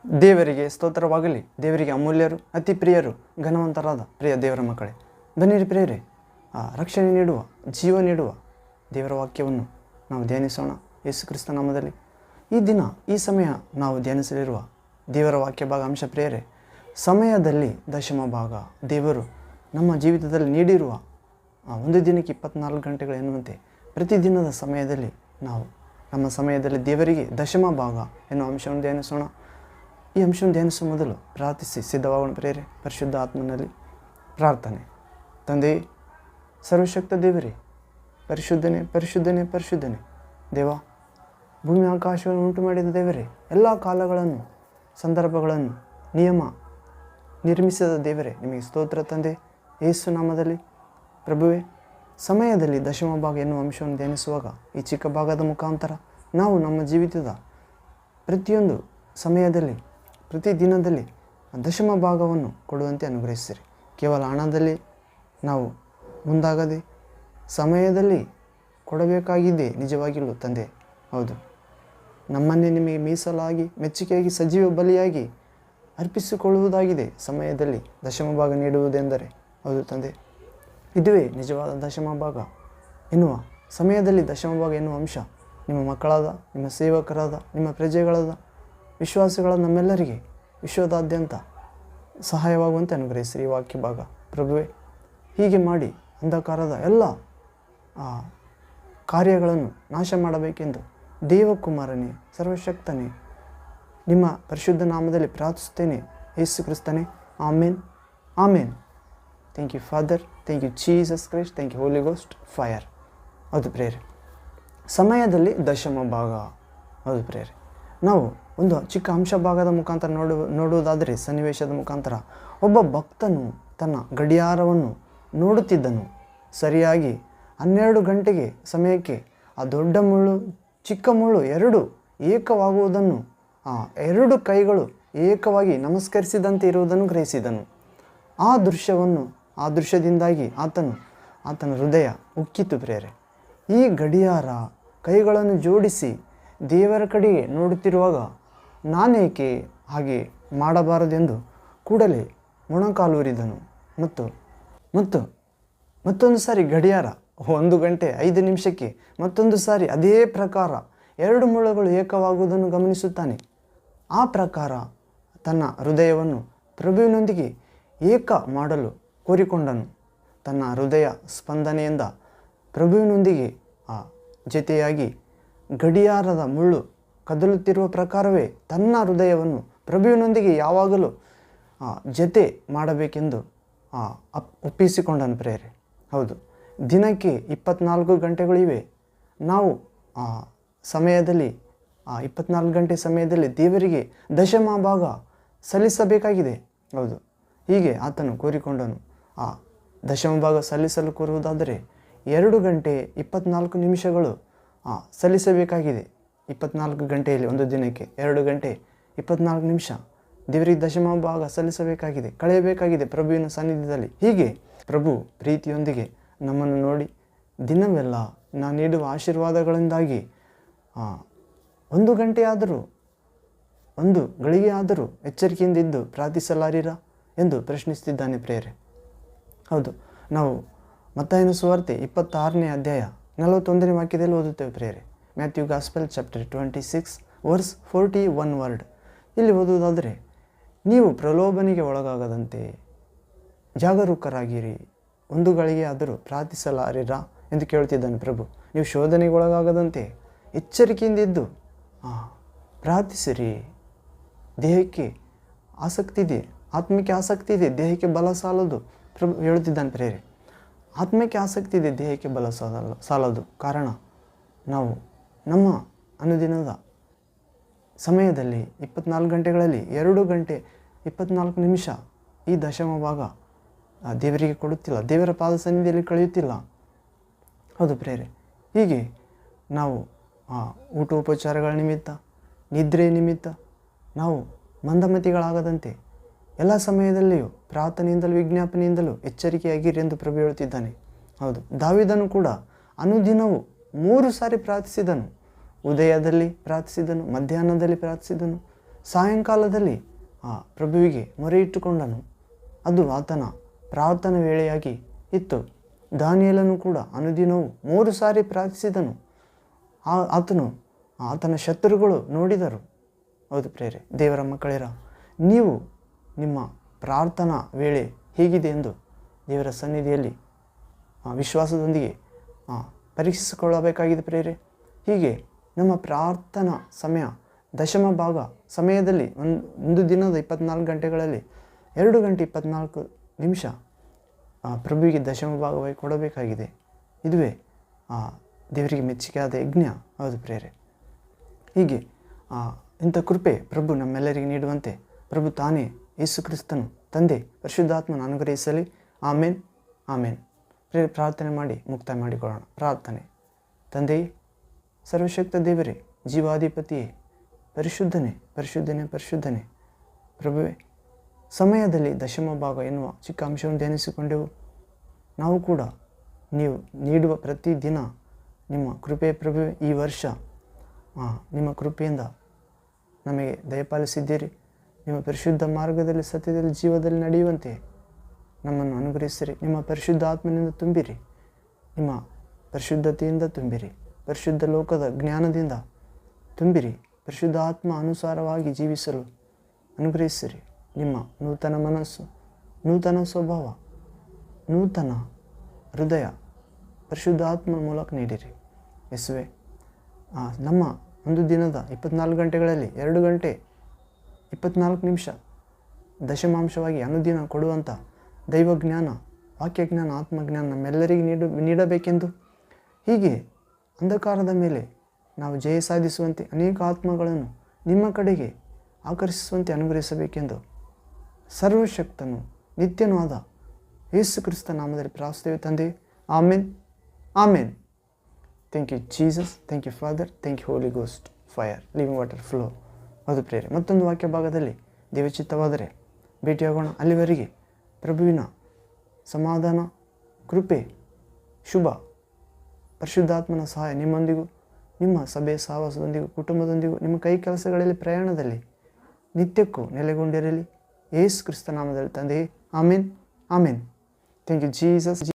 ದೇವರಿಗೆ ಸ್ತೋತ್ರವಾಗಲಿ. ದೇವರಿಗೆ ಅಮೂಲ್ಯರು, ಅತಿ ಪ್ರಿಯರು, ಘನವಂತರಾದ ಪ್ರಿಯ ದೇವರ ಮಕ್ಕಳೇ, ಬನ್ನಿರಿ ಪ್ರಿಯರೇ, ರಕ್ಷಣೆ ನೀಡುವ, ಜೀವ ನೀಡುವ ದೇವರ ವಾಕ್ಯವನ್ನು ನಾವು ಧ್ಯಾನಿಸೋಣ ಯೇಸು ಕ್ರಿಸ್ತ ನಾಮದಲ್ಲಿ. ಈ ದಿನ ಈ ಸಮಯ ನಾವು ಧ್ಯಾನಿಸಲಿರುವ ದೇವರ ವಾಕ್ಯ ಭಾಗ ಅಂಶ ಪ್ರಿಯರೇ, ಸಮಯದಲ್ಲಿ ದಶಮ ಭಾಗ. ದೇವರು ನಮ್ಮ ಜೀವಿತದಲ್ಲಿ ನೀಡಿರುವ ಒಂದು ದಿನಕ್ಕೆ 24 ಗಂಟೆಗಳು ಎನ್ನುವಂತೆ ಪ್ರತಿದಿನದ ಸಮಯದಲ್ಲಿ ನಾವು ನಮ್ಮ ಸಮಯದಲ್ಲಿ ದೇವರಿಗೆ ದಶಮ ಭಾಗ ಎನ್ನುವ ಅಂಶವನ್ನು ಧ್ಯಾನಿಸೋಣ. ಈ ಅಂಶವನ್ನು ಧ್ಯಾನಿಸುವ ಮೊದಲು ಪ್ರಾರ್ಥಿಸಿ ಸಿದ್ಧವಾಗೋಣ ಪ್ರಿಯರೇ. ಪರಿಶುದ್ಧ ಆತ್ಮನಲ್ಲಿ ಪ್ರಾರ್ಥನೆ. ತಂದೆ, ಸರ್ವಶಕ್ತ ದೇವರೇ, ಪರಿಶುದ್ಧನೇ ಪರಿಶುದ್ಧನೇ ಪರಿಶುದ್ಧನೇ ದೇವ, ಭೂಮಿ ಆಕಾಶವನ್ನು ಉಂಟು ಮಾಡಿದ ದೇವರೇ, ಎಲ್ಲ ಕಾಲಗಳನ್ನು ಸಂದರ್ಭಗಳನ್ನು ನಿಯಮ ನಿರ್ಮಿಸಿದ ದೇವರೇ, ನಿಮಗೆ ಸ್ತೋತ್ರ ತಂದೆ. ಯೇಸು ನಾಮದಲ್ಲಿ ಪ್ರಭುವೇ, ಸಮಯದಲ್ಲಿ ದಶಮ ಭಾಗ ಎನ್ನುವ ಅಂಶವನ್ನು ಧ್ಯಾನಿಸುವಾಗ ಈ ಚಿಕ್ಕ ಭಾಗದ ಮುಖಾಂತರ ನಾವು ನಮ್ಮ ಜೀವಿತದ ಪ್ರತಿಯೊಂದು ಸಮಯದಲ್ಲಿ ಪ್ರತಿ ದಿನದಲ್ಲಿ ದಶಮ ಭಾಗವನ್ನು ಕೊಡುವಂತೆ ಅನುಗ್ರಹಿಸಿರಿ. ಕೇವಲ ಹಣದಲ್ಲಿ ನಾವು ಮುಂದಾಗದೆ ಸಮಯದಲ್ಲಿ ಕೊಡಬೇಕಾಗಿದ್ದೇ ನಿಜವಾಗಿಯೂ ತಂದೆ. ಹೌದು, ನಮ್ಮನ್ನೇ ನಿಮಗೆ ಮೀಸಲಾಗಿ ಮೆಚ್ಚುಗೆಯಾಗಿ ಸಜೀವ ಬಲಿಯಾಗಿ ಅರ್ಪಿಸಿಕೊಳ್ಳುವುದಾಗಿದೆ ಸಮಯದಲ್ಲಿ ದಶಮ ಭಾಗ ನೀಡುವುದೆಂದರೆ. ಹೌದು ತಂದೆ, ಇದುವೇ ನಿಜವಾದ ದಶಮ ಭಾಗ ಎನ್ನುವ ಸಮಯದಲ್ಲಿ ದಶಮ ಭಾಗ ಎನ್ನುವ ಅಂಶ ನಿಮ್ಮ ಮಕ್ಕಳಾದ, ನಿಮ್ಮ ಸೇವಕರಾದ, ನಿಮ್ಮ ಪ್ರಜೆಗಳಾದ, ವಿಶ್ವಾಸಿಗಳಾದ ನಮ್ಮೆಲ್ಲರಿಗೆ ವಿಶ್ವದಾದ್ಯಂತ ಸಹಾಯವಾಗುವಂತೆ ಅನುಗ್ರಹಿಸಿರಿ ಈ ವಾಕ್ಯ ಭಾಗ ಪ್ರಭುವೇ. ಹೀಗೆ ಮಾಡಿ ಅಂಧಕಾರದ ಎಲ್ಲ ಕಾರ್ಯಗಳನ್ನು ನಾಶ ಮಾಡಬೇಕೆಂದು ದೇವಕುಮಾರನೇ, ಸರ್ವಶಕ್ತನೇ, ನಿಮ್ಮ ಪರಿಶುದ್ಧ ನಾಮದಲ್ಲಿ ಪ್ರಾರ್ಥಿಸುತ್ತೇನೆ ಯೇಸು ಕ್ರಿಸ್ತನೇ. Amen, amen. Thank you father, thank you Jesus Christ, thank you holy ghost fire. ಹೌದು ಪ್ರೇರೆ, ಸಮಯದಲ್ಲಿ ದಶಮ ಭಾಗ. ಹೌದು ಪ್ರೇರೆ, ನಾವು ಒಂದು ಚಿಕ್ಕ ಅಂಶ ಭಾಗದ ಮುಖಾಂತರ ನೋಡುವುದಾದರೆ, ಸನ್ನಿವೇಶದ ಮುಖಾಂತರ ಒಬ್ಬ ಭಕ್ತನು ತನ್ನ ಗಡಿಯಾರವನ್ನು ನೋಡುತ್ತಿದ್ದನು. ಸರಿಯಾಗಿ 12 ಗಂಟೆಗೆ ಸಮಯಕ್ಕೆ ಆ ದೊಡ್ಡ ಮುಳ್ಳು ಚಿಕ್ಕ ಮುಳ್ಳು ಎರಡು ಏಕವಾಗುವುದನ್ನು, ಎರಡು ಕೈಗಳು ಏಕವಾಗಿ ನಮಸ್ಕರಿಸಿದಂತೆ ಇರುವುದನ್ನು ಗ್ರಹಿಸಿದನು. ಆ ದೃಶ್ಯದಿಂದಾಗಿ ಆತನ ಹೃದಯ ಉಕ್ಕಿತು ಪ್ರೇರೆ. ಈ ಗಡಿಯಾರ ಕೈಗಳನ್ನು ಜೋಡಿಸಿ ದೇವರ ಕಡೆಗೆ ನೋಡುತ್ತಿರುವಾಗ ನಾನೇಕೆ ಹಾಗೆ ಮಾಡಬಾರದೆಂದು ಕೂಡಲೇ ಮೊಣಕಾಲೂರಿದನು. ಮತ್ತೊಂದು ಸಾರಿ ಗಡಿಯಾರ 1 ಗಂಟೆ 5 ನಿಮಿಷಕ್ಕೆ ಮತ್ತೊಂದು ಸಾರಿ ಅದೇ ಪ್ರಕಾರ 2 ಮುಳ್ಳುಗಳು ಏಕವಾಗುವುದನ್ನು ಗಮನಿಸುತ್ತಾನೆ. ಆ ಪ್ರಕಾರ ತನ್ನ ಹೃದಯವನ್ನು ಪ್ರಭುವಿನೊಂದಿಗೆ ಏಕ ಮಾಡಲು ಕೋರಿಕೊಂಡನು. ತನ್ನ ಹೃದಯ ಸ್ಪಂದನೆಯಿಂದ ಪ್ರಭುವಿನೊಂದಿಗೆ ಜೊತೆಯಾಗಿ ಗಡಿಯಾರದ ಮುಳ್ಳು ಕದಲುತ್ತಿರುವ ಪ್ರಕಾರವೇ ತನ್ನ ಹೃದಯವನ್ನು ಪ್ರಭುವಿನೊಂದಿಗೆ ಯಾವಾಗಲೂ ಜೊತೆ ಮಾಡಬೇಕೆಂದು ಒಪ್ಪಿಸಿಕೊಂಡನು ಪ್ರೇರೆ. ಹೌದು, ದಿನಕ್ಕೆ 24 ಗಂಟೆಗಳಿವೆ. ನಾವು ಸಮಯದಲ್ಲಿ 24 ಗಂಟೆ ಸಮಯದಲ್ಲಿ ದೇವರಿಗೆ ದಶಮ ಭಾಗ ಸಲ್ಲಿಸಬೇಕಾಗಿದೆ. ಹೌದು, ಹೀಗೆ ಆತನು ಕೋರಿಕೊಂಡನು. ದಶಮ ಭಾಗ ಸಲ್ಲಿಸಲು ಕೋರುವುದಾದರೆ 2 ಗಂಟೆ 24 ನಿಮಿಷಗಳು ಸಲ್ಲಿಸಬೇಕಾಗಿದೆ. 24 ಗಂಟೆಯಲ್ಲಿ ಒಂದು ದಿನಕ್ಕೆ 2 ಗಂಟೆ 24 ನಿಮಿಷ ದೇವರಿಗೆ ದಶಮ ಭಾಗ ಸಲ್ಲಿಸಬೇಕಾಗಿದೆ, ಕಳೆಯಬೇಕಾಗಿದೆ ಪ್ರಭುವಿನ ಸಾನ್ನಿಧ್ಯದಲ್ಲಿ. ಹೀಗೆ ಪ್ರಭು ಪ್ರೀತಿಯೊಂದಿಗೆ ನಮ್ಮನ್ನು ನೋಡಿ ದಿನವೆಲ್ಲ ನಾನು ನೀಡುವ ಆಶೀರ್ವಾದಗಳಿಂದಾಗಿ 1 ಗಂಟೆ ಆದರೂ 1 ಗಳಿಗೆ ಆದರೂ ಎಚ್ಚರಿಕೆಯಿಂದಿದ್ದು ಪ್ರಾರ್ಥಿಸಲಾರಿರಾ ಎಂದು ಪ್ರಶ್ನಿಸುತ್ತಿದ್ದಾನೆ ಪ್ರೇರೆ. ಹೌದು, ನಾವು ಮತ್ತಾಯನ ಸುವಾರ್ತೆ 26ನೇ ಅಧ್ಯಾಯ 41ನೇ ವಾಕ್ಯದಲ್ಲಿ ಓದುತ್ತೇವೆ ಪ್ರೇರೆ. Matthew gospel chapter 26 verse 41 word. ಇಲ್ಲಿ ಓದುವುದಾದರೆ, ನೀವು ಪ್ರಲೋಭನೆಗೆ ಒಳಗಾಗದಂತೆ ಜಾಗರೂಕರಾಗಿರಿ, 1 ಗಳಿಗೆ ಆದರೂ ಪ್ರಾರ್ಥಿಸಲಾರಿರಾ ಎಂದು ಕೇಳ್ತಿದ್ದಾನೆ ಪ್ರಭು. ನೀವು ಶೋಧನೆಗೆ ಒಳಗಾಗದಂತೆ ಎಚ್ಚರಿಕೆಯಿಂದಿದ್ದು ಪ್ರಾರ್ಥಿಸಿರಿ. ದೇಹಕ್ಕೆ ಆಸಕ್ತಿ ಇದೆ, ಆತ್ಮಕ್ಕೆ ಆಸಕ್ತಿ ಇದೆ, ದೇಹಕ್ಕೆ ಬಲ ಸಾಲದು ಪ್ರಭು ಹೇಳುತ್ತಿದ್ದಾನೆ ಪ್ರೇರೆ. ಆತ್ಮಕ್ಕೆ ಆಸಕ್ತಿ ಇದೆ, ದೇಹಕ್ಕೆ ಬಲ ಸಾಲದು. ಕಾರಣ ನಾವು ನಮ್ಮ ಅನುದಿನದ ಸಮಯದಲ್ಲಿ 24 ಗಂಟೆಗಳಲ್ಲಿ 2 ಗಂಟೆ 24 ನಿಮಿಷ ಈ ದಶಮ ಭಾಗ ದೇವರಿಗೆ ಕೊಡುತ್ತಿಲ್ಲ, ದೇವರ ಪಾದ ಸನ್ನಿಧಿಯಲ್ಲಿ ಕಳೆಯುತ್ತಿಲ್ಲ. ಹೌದು ಪ್ರೇರೆ, ಹೀಗೆ ನಾವು ಊಟೋಪಚಾರಗಳ ನಿಮಿತ್ತ, ನಿದ್ರೆ ನಿಮಿತ್ತ ನಾವು ಮಂದಮತಿಗಳಾಗದಂತೆ ಎಲ್ಲ ಸಮಯದಲ್ಲಿಯೂ ಪ್ರಾರ್ಥನೆಯಿಂದಲೂ ವಿಜ್ಞಾಪನೆಯಿಂದಲೂ ಎಚ್ಚರಿಕೆಯಾಗಿರಿ ಎಂದು ಪ್ರಭು ಹೇಳುತ್ತಿದ್ದಾನೆ. ಹೌದು, ದಾವೀದನು ಕೂಡ ಅನುದಿನವೂ 3 ಸಾರಿ ಪ್ರಾರ್ಥಿಸಿದನು. ಉದಯದಲ್ಲಿ ಪ್ರಾರ್ಥಿಸಿದನು, ಮಧ್ಯಾಹ್ನದಲ್ಲಿ ಪ್ರಾರ್ಥಿಸಿದನು, ಸಾಯಂಕಾಲದಲ್ಲಿ ಆ ಪ್ರಭುವಿಗೆ ಮೊರೆ ಇಟ್ಟುಕೊಂಡನು. ಅದು ಆತನ ಪ್ರಾರ್ಥನಾ ವೇಳೆಯಾಗಿ ಇತ್ತು. ದಾನಿಯೇಲನು ಕೂಡ ಅನುದಿನವೂ 3 ಸಾರಿ ಪ್ರಾರ್ಥಿಸಿದನು. ಆತನ ಶತ್ರುಗಳು ನೋಡಿದರು. ಹೌದು ಪ್ರೇರೆ, ದೇವರ ಮಕ್ಕಳಿರ, ನೀವು ನಿಮ್ಮ ಪ್ರಾರ್ಥನಾ ವೇಳೆ ಹೇಗಿದೆ ಎಂದು ದೇವರ ಸನ್ನಿಧಿಯಲ್ಲಿ ವಿಶ್ವಾಸದೊಂದಿಗೆ ಪರೀಕ್ಷಿಸಿಕೊಳ್ಳಬೇಕಾಗಿದೆ ಪ್ರೇರೆ. ಹೀಗೆ ನಮ್ಮ ಪ್ರಾರ್ಥನಾ ಸಮಯ, ದಶಮ ಭಾಗ ಸಮಯದಲ್ಲಿ ಒಂದು ದಿನದ 24 ಗಂಟೆಗಳಲ್ಲಿ 2 ಗಂಟೆ 24 ನಿಮಿಷ ಪ್ರಭುವಿಗೆ ದಶಮ ಭಾಗವಾಗಿ ಕೊಡಬೇಕಾಗಿದೆ. ಇದುವೇ ದೇವರಿಗೆ ಮೆಚ್ಚುಗೆಯಾದ ಯಜ್ಞ. ಹೌದು ಪ್ರೇರೆ. ಹೀಗೆ ಇಂಥ ಕೃಪೆ ಪ್ರಭು ನಮ್ಮೆಲ್ಲರಿಗೆ ನೀಡುವಂತೆ ಪ್ರಭು ತಾನೇ ಯೇಸು ಕ್ರಿಸ್ತನು ತಂದೆ ಪರಿಶುದ್ಧಾತ್ಮನ ಅನುಗ್ರಹಿಸಲಿ. ಆಮೇನ್ ಆಮೇನ್. ಪ್ರೇರೆ, ಪ್ರಾರ್ಥನೆ ಮಾಡಿ ಮುಕ್ತಾಯ ಮಾಡಿಕೊಳ್ಳೋಣ. ಪ್ರಾರ್ಥನೆ. ತಂದೆಯೇ, ಸರ್ವಶಕ್ತ ದೇವರೇ, ಜೀವಾಧಿಪತಿಯೇ, ಪರಿಶುದ್ಧನೇ ಪರಿಶುದ್ಧನೇ ಪರಿಶುದ್ಧನೇ ಪ್ರಭುವೇ, ಸಮಯದಲ್ಲಿ ದಶಮ ಭಾಗ ಎನ್ನುವ ಚಿಕ್ಕ ಅಂಶವನ್ನು ಧ್ಯಾನಿಸಿಕೊಂಡೆವು. ನಾವು ಕೂಡ ನೀವು ನೀಡುವ ಪ್ರತಿದಿನ ನಿಮ್ಮ ಕೃಪೆ ಪ್ರಭುವೇ, ಈ ವರ್ಷ ನಿಮ್ಮ ಕೃಪೆಯಿಂದ ನಮಗೆ ದಯಪಾಲಿಸಿದ್ದೀರಿ. ನಿಮ್ಮ ಪರಿಶುದ್ಧ ಮಾರ್ಗದಲ್ಲಿ, ಸತ್ಯದಲ್ಲಿ, ಜೀವದಲ್ಲಿ ನಡೆಯುವಂತೆ ನಮ್ಮನ್ನು ಅನುಗ್ರಹಿಸಿರಿ. ನಿಮ್ಮ ಪರಿಶುದ್ಧ ಆತ್ಮನಿಂದ ತುಂಬಿರಿ, ನಿಮ್ಮ ಪರಿಶುದ್ಧತೆಯಿಂದ ತುಂಬಿರಿ, ಪರಿಶುದ್ಧ ಲೋಕದ ಜ್ಞಾನದಿಂದ ತುಂಬಿರಿ, ಪರಿಶುದ್ಧ ಆತ್ಮ ಅನುಸಾರವಾಗಿ ಜೀವಿಸಲು ಅನುಗ್ರಹಿಸಿರಿ. ನಿಮ್ಮ ನೂತನ ಮನಸ್ಸು, ನೂತನ ಸ್ವಭಾವ, ನೂತನ ಹೃದಯ ಪರಿಶುದ್ಧ ಆತ್ಮ ಮೂಲಕ ನೀಡಿರಿ ಯೇಸುವೆ. ನಮ್ಮ ಒಂದು ದಿನದ 24 ಗಂಟೆಗಳಲ್ಲಿ 2 ಗಂಟೆ 24 ನಿಮಿಷ ದಶಮಾಂಶವಾಗಿ ಅನುದಿನ ಕೊಡುವಂಥ ದೈವಜ್ಞಾನ, ವಾಕ್ಯಜ್ಞಾನ, ಆತ್ಮಜ್ಞಾನ ನಮ್ಮೆಲ್ಲರಿಗೆ ನೀಡಬೇಕೆಂದು, ಹೀಗೆ ಅಂಧಕಾರದ ಮೇಲೆ ನಾವು ಜಯ ಸಾಧಿಸುವಂತೆ ಅನೇಕ ಆತ್ಮಗಳನ್ನು ನಿಮ್ಮ ಕಡೆಗೆ ಆಕರ್ಷಿಸುವಂತೆ ಅನುಗ್ರಹಿಸಬೇಕೆಂದು ಸರ್ವಶಕ್ತನು ನಿತ್ಯನೂ ಆದ ಯೇಸು ಕ್ರಿಸ್ತ ನಾಮದಲ್ಲಿ ಪ್ರಾರ್ಥಿಸುತ್ತೇವೆ ತಂದೆ. Amen amen. Thank you Jesus, thank you father, thank you holy ghost, fire, living water flow. ಅದು ಪ್ರೇರೆ. ಮತ್ತೊಂದು ವಾಕ್ಯ ಭಾಗದಲ್ಲಿ ದೇವಚಿತ್ತವಾದರೆ ಭೇಟಿಯಾಗೋಣ. ಅಲ್ಲಿವರೆಗೆ ಪ್ರಭುವಿನ ಸಮಾಧಾನ, ಕೃಪೆ, ಶುಭ, ಪರಿಶುದ್ಧಾತ್ಮನ ಸಹಾಯ ನಿಮ್ಮೊಂದಿಗೂ, ನಿಮ್ಮ ಸಭೆ ಸಹವಾಸದೊಂದಿಗೂ, ಕುಟುಂಬದೊಂದಿಗೂ, ನಿಮ್ಮ ಕೈ ಕೆಲಸಗಳಲ್ಲಿ, ಪ್ರಯಾಣದಲ್ಲಿ ನಿತ್ಯಕ್ಕೂ ನೆಲೆಗೊಂಡಿರಲಿ. ಯೇಸು ಕ್ರಿಸ್ತ ನಾಮದಲ್ಲಿ ತಂದೆಯೇ, amen amen. Thank you Jesus.